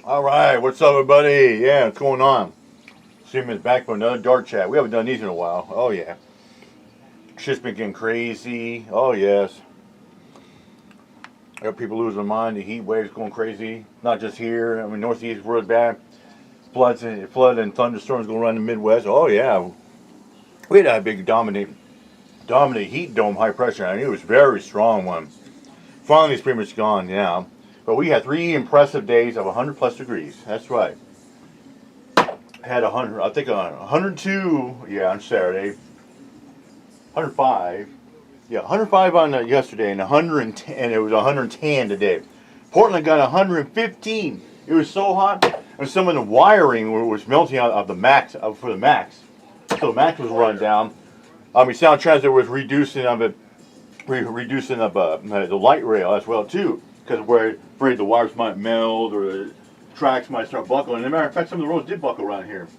All right, what's up, everybody? Yeah, what's going on? Streaming is back for another dark chat. We haven't done these in a while. Oh yeah, shit's been getting crazy. Oh yes, got people losing their mind. The heat waves going crazy. Not just here. I mean, Northeast really bad. Flood and thunderstorms going around the Midwest. Oh yeah, we had a big dominate heat dome high pressure. I mean, it was a very strong one. Finally, it's pretty much gone now. But we had 3 impressive days of 100 plus degrees. That's right. Had 100, I think 102, yeah, on Saturday. 105, yeah, 105 on yesterday, and 110, and it was 110 today. Portland got 115. It was so hot, and some of the wiring was melting out of the max for the max. So the max was run down. Sound Transit was reducing of it, reducing of the light rail as well too, because we're afraid the wires might melt or the tracks might start buckling. As a matter of fact, some of the roads did buckle around here.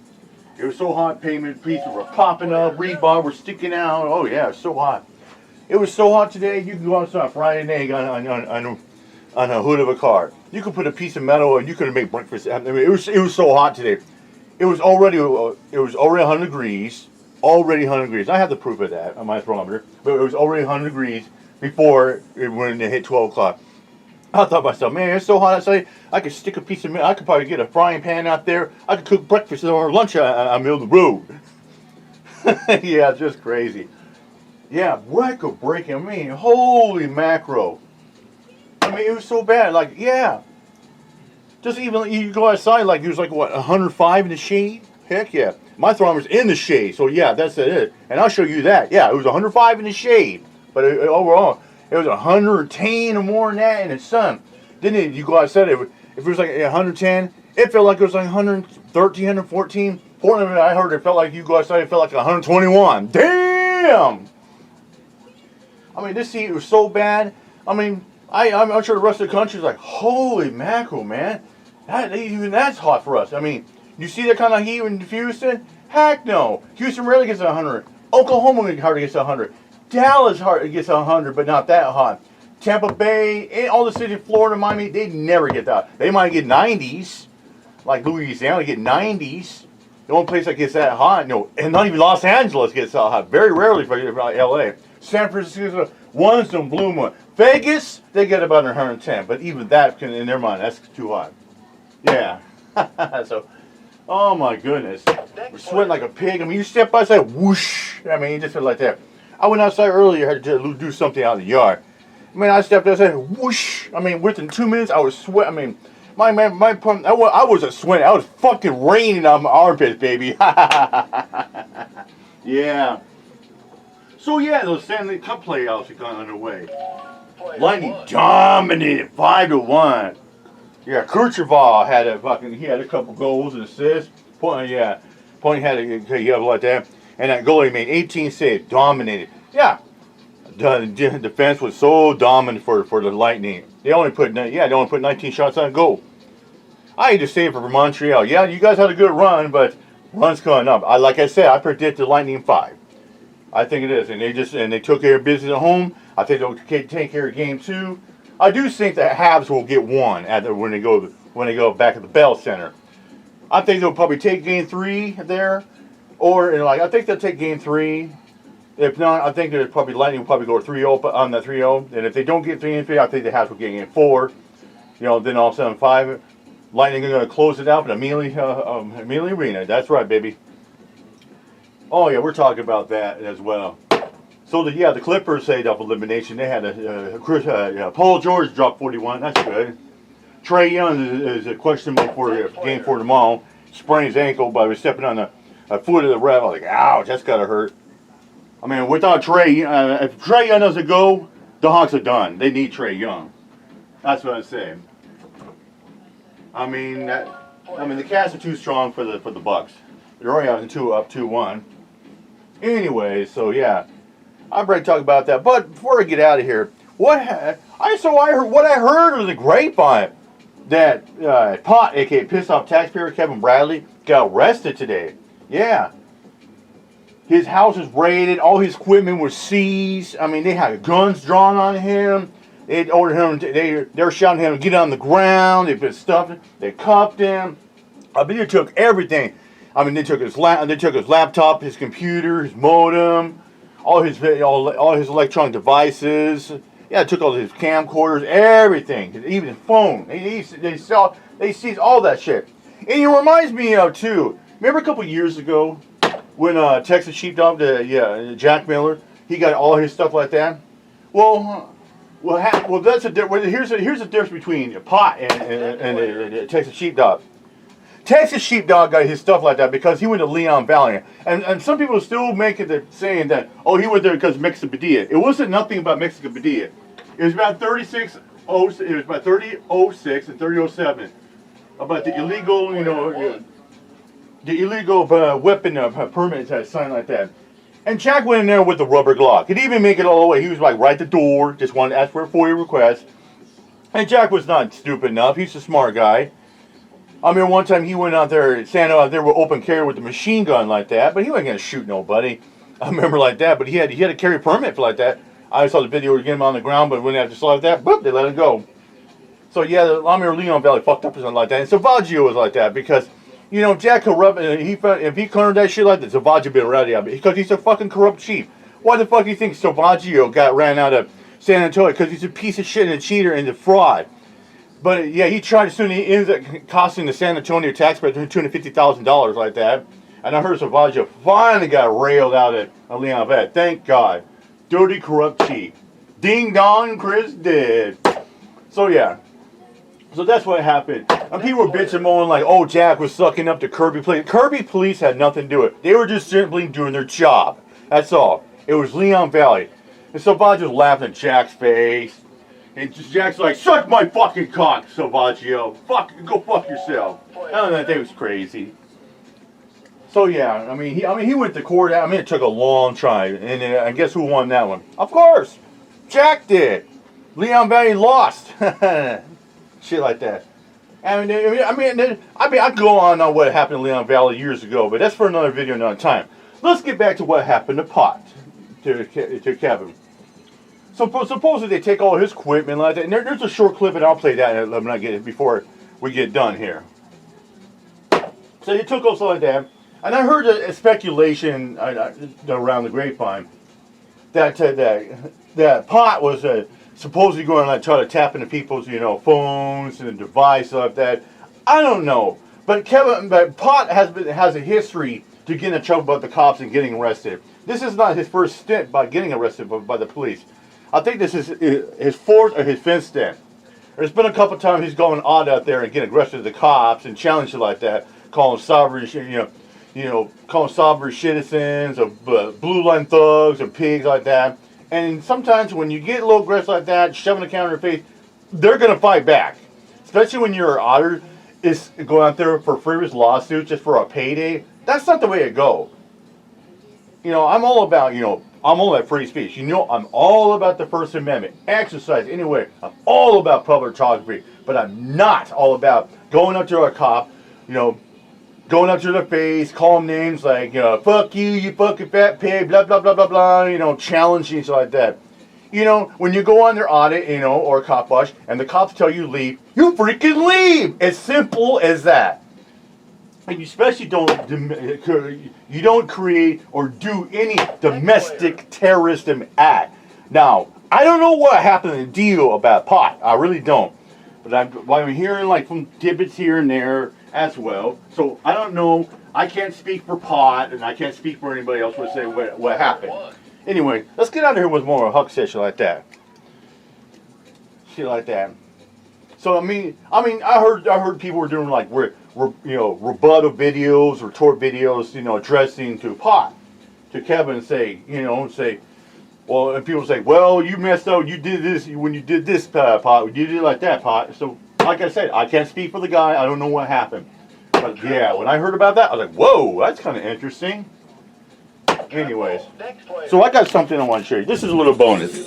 It was so hot, pavement pieces were popping up, rebar were sticking out. Oh yeah, it was so hot. It was so hot today, you could go outside on Friday night on a hood of a car. You could put a piece of metal and you could make breakfast. I mean, it was so hot today. It was already 100 degrees. Already 100 degrees. I have the proof of that on my thermometer. But it was already 100 degrees before when it hit 12 o'clock. I thought to myself, man, it's so hot outside. I could stick a piece of meat. I could probably get a frying pan out there. I could cook breakfast or lunch on the middle of the road. Yeah, it's just crazy. Yeah, record breaking. I mean, holy macro. I mean, it was so bad. Like, yeah. Just even, you go outside, like, it was like, what, 105 in the shade? Heck yeah. My thermometer's in the shade, so yeah, that's it. And I'll show you that. Yeah, it was 105 in the shade. But overall, it was 110 or more than that in the sun. Then you go outside, if it was like 110, it felt like it was like 113, 114. Portland, I heard it felt like you go outside, it felt like 121. Damn! I mean, this heat was so bad. I mean, I'm sure the rest of the country is like, holy mackerel, man. Even that's hot for us. I mean, you see that kind of heat in Houston? Heck no. Houston rarely gets 100. Oklahoma hardly gets 100. Dallas gets 100, but not that hot. Tampa Bay, all the cities of Florida, Miami, they never get that. They might get 90s, like Louisiana get 90s. The only place that gets that hot, no, and not even Los Angeles gets that hot. Very rarely for LA. San Francisco, once in blue moon. Vegas, they get about 110, but even that, in their mind, that's too hot. Yeah. So, oh my goodness. We're sweating like a pig. I mean, you step outside, whoosh. I mean, you just feel like that. I went outside earlier, had to do something out in the yard. I mean, I stepped outside, whoosh. I mean, within 2 minutes, I was sweating. I mean, I wasn't sweating. I was fucking raining on my armpits, baby. Yeah. So yeah, those Stanley Cup playoffs have gone underway. Lightning dominated 5-1. Yeah, Kucherov had he had a couple goals and assists. Point had like that, and that goalie made 18 saves, dominated. Yeah, the defense was so dominant for the Lightning. They only put 19 shots on goal. I hate to say it for Montreal. Yeah, you guys had a good run, but runs coming up. Like I said, I predicted Lightning 5. I think it is, and they took care of business at home. I think they'll take care of game 2. I do think the Habs will get one when they go back at the Bell Center. I think they'll probably take game 3 there, or I think they'll take game 3. If not, I think there's probably Lightning will probably go 3-0 on the 3-0. And if they don't get 3 and 3, I think the Habs will get game 4. Then all of a sudden 5. Lightning are going to close it out in Amelie Arena. That's right, baby. Oh yeah, we're talking about that as well. So the Clippers saved up elimination. They had Paul George dropped 41. That's good. Trae Young is a questionable for game 4 tomorrow. Sprained his ankle by stepping on the foot of the ref. I was like, ouch, that's gotta hurt. I mean, without Trae, if Trae Young doesn't go, the Hawks are done. They need Trae Young. That's what I'm saying. I mean, the Cavs are too strong for the Bucks. They're already up 2-1. Anyway, so yeah, I'm ready to talk about that. But before I get out of here, what I heard was a grapevine that Pot, aka Pissed Off Taxpayer Kevin Bradley, got arrested today. Yeah, his house was raided. All his equipment was seized. I mean, they had guns drawn on him. They ordered him. They're shouting at him to get on the ground. They put stuff. They cuffed him. I mean, they took everything. I mean, they took his laptop, his computer, his modem, all his electronic devices. Yeah, they took all his camcorders, everything, even his phone. They seized all that shit. And it reminds me of too. Remember a couple years ago when Texas Sheepdog, Jack Miller, he got all his stuff like that. Well, that's here's the difference between pot and Texas Sheepdog. Texas Sheepdog got his stuff like that because he went to Leon Valley, and some people still make it saying that, oh, he went there because of Mexican Padilla. It wasn't nothing about Mexican Padilla. It was about 3006 and 3007 about the illegal, weapon permit sign like that. And Jack went in there with the rubber Glock. He didn't even make it all the way. He was like right at the door, just wanted to ask for a FOIA request. And Jack was not stupid enough. He's a smart guy. I mean, one time he went out there, standing out there with open carry with a machine gun like that, but he wasn't going to shoot nobody. I remember like that, but he had a carry permit for like that. I saw the video to get him on the ground, but when they had to slow like that, boop, they let him go. So yeah, the Leon Valley fucked up or something like that. And Savaggio was like that because, Jack corrupt, if he learned that shit like that, Savaggio been ready of it because he's a fucking corrupt chief. Why the fuck do you think Savaggio ran out of San Antonio? Because he's a piece of shit and a cheater and a fraud. But yeah, he tried soon. He ended up costing the San Antonio taxpayer $250,000 like that. And I heard Savaggio finally got railed out at Leon Valley. Thank God. Dirty, corrupt chief. Ding dong, Chris dead. So yeah. So that's what happened. And people were bitching moaning like, oh, Jack was sucking up to Kirby Police. Kirby Police had nothing to do with it. They were just simply doing their job. That's all. It was Leon Valley. And Savaggio's laughing at Jack's face. And Jack's like, suck my fucking cock, Savaggio. Go fuck yourself. I don't know, that was crazy. So yeah, he went to court. I mean, it took a long time. And guess who won that one? Of course, Jack did. Leon Valley lost. Shit like that. I go on what happened in Leon Valley years ago, but that's for another video, another time. Let's get back to what happened to Pot, to Kevin. So supposedly they take all his equipment like that, and there's a short clip, and I'll play that when I get it before we get done here. So they took all stuff like that, and I heard a speculation around the grapevine that Pot was supposedly going to try to tap into people's phones and devices like that. I don't know, but Pot has a history to get in trouble about the cops and getting arrested. This is not his first stint by getting arrested by the police. I think this is his fourth or his fifth stint. There's been a couple times he's going odd out there and getting aggressive to the cops and challenges like that, calling sovereign citizens or blue line thugs or pigs like that. And sometimes when you get a little aggressive like that, shoving a camera in their face, they're gonna fight back. Especially when your otter is going out there for frivolous lawsuits just for a payday. That's not the way to go. I'm all about free speech. I'm all about the First Amendment. Exercise anyway. I'm all about public photography. But I'm not all about going up to a cop, going up to their face, calling names like, fuck you, you fucking fat pig, blah, blah, blah, blah, blah, challenging stuff like that. When you go on their audit, or a cop watch, and the cops tell you leave, you freaking leave! As simple as that. And you especially don't create or do any domestic terrorism act. Now, I don't know what happened in the deal about Pot. I really don't. But I'm hearing like from tidbits here and there as well. So I don't know. I can't speak for Pot, and I can't speak for anybody else would say what happened. Anyway, let's get out of here with more Huck shit like that. Shit like that. So I heard people were doing like rebuttal videos, retort videos, addressing to Pot, to Kevin, and say, well, and people say, well, you messed up, you did this when you did this, Pot, you did it like that, Pot. So, like I said, I can't speak for the guy, I don't know what happened. But yeah, when I heard about that, I was like, whoa, that's kind of interesting. Anyways, so I got something I want to show you. This is a little bonus.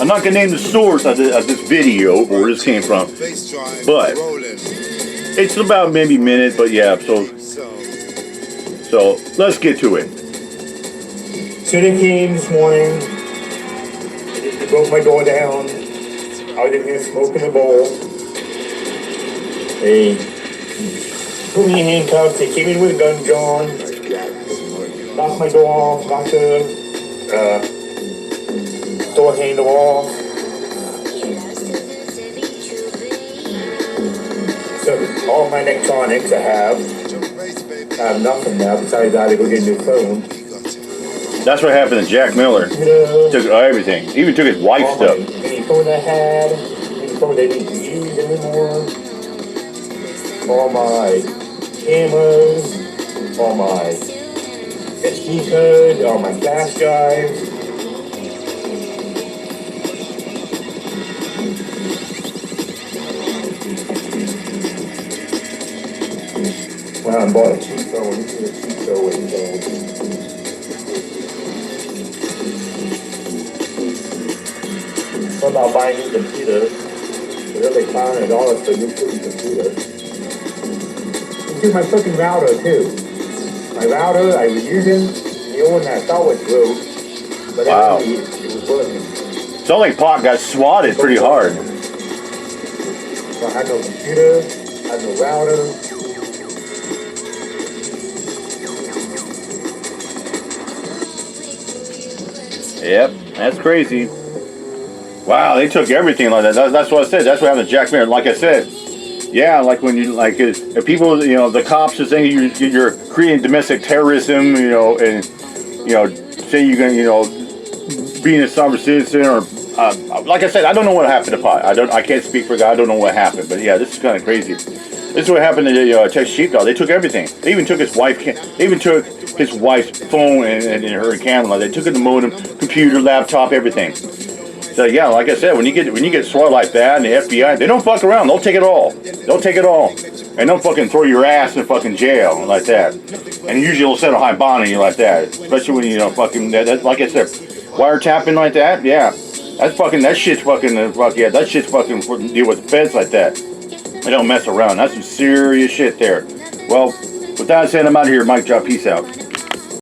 I'm not going to name the source of this video, or where this came from, but it's about maybe a minute, but yeah, so let's get to it. So they came this morning, broke my door down. I was in here smoking a bowl. They put me in handcuffs. They came in with guns drawn. Knocked my door off. Knocked the door handle off. So all my electronics I have nothing now besides I had to go get a new phone. That's what happened to Jack Miller. Took everything. Even took his wife's stuff. Any phone I had, any phone they didn't use anymore. All my cameras, all my SD cards, all my flash drives. Well, I bought a cheap phone. This is a cheap phone. What about buying a new computer? They're like $500 for a new computer. This is my fucking router too. My router I was using, the old one I thought was broke, but wow. It was working. Sounds like Pot got swatted pretty hard. So I had no computer, I had no router. Yep, that's crazy. Wow, they took everything like that. That's what I said. That's what happened to Jack Miller. Like I said, yeah, like when you like if people, you know, the cops are saying you're creating domestic terrorism, you know, and you know, say you're gonna, you know, being a sovereign citizen or like I said, I don't know what happened to Pot. I can't speak for God. I don't know what happened, but yeah, this is kind of crazy. This is what happened to Texas Sheepdog. They took everything. They even took his wife. They even took his wife's phone and her camera. They took the modem, computer, laptop, everything. So yeah, like I said, when you get SWAT like that and the FBI, they don't fuck around. They'll take it all. They'll take it all, and they'll fucking throw your ass in fucking jail like that. And usually they'll set a high bond on you like that, especially when you know fucking that like I said, wiretapping like that. Yeah, that shit's fucking yeah, that shit's fucking deal with the feds like that. They don't mess around. That's some serious shit there. Well, with that said, I'm out of here. Mike Drop. Peace out.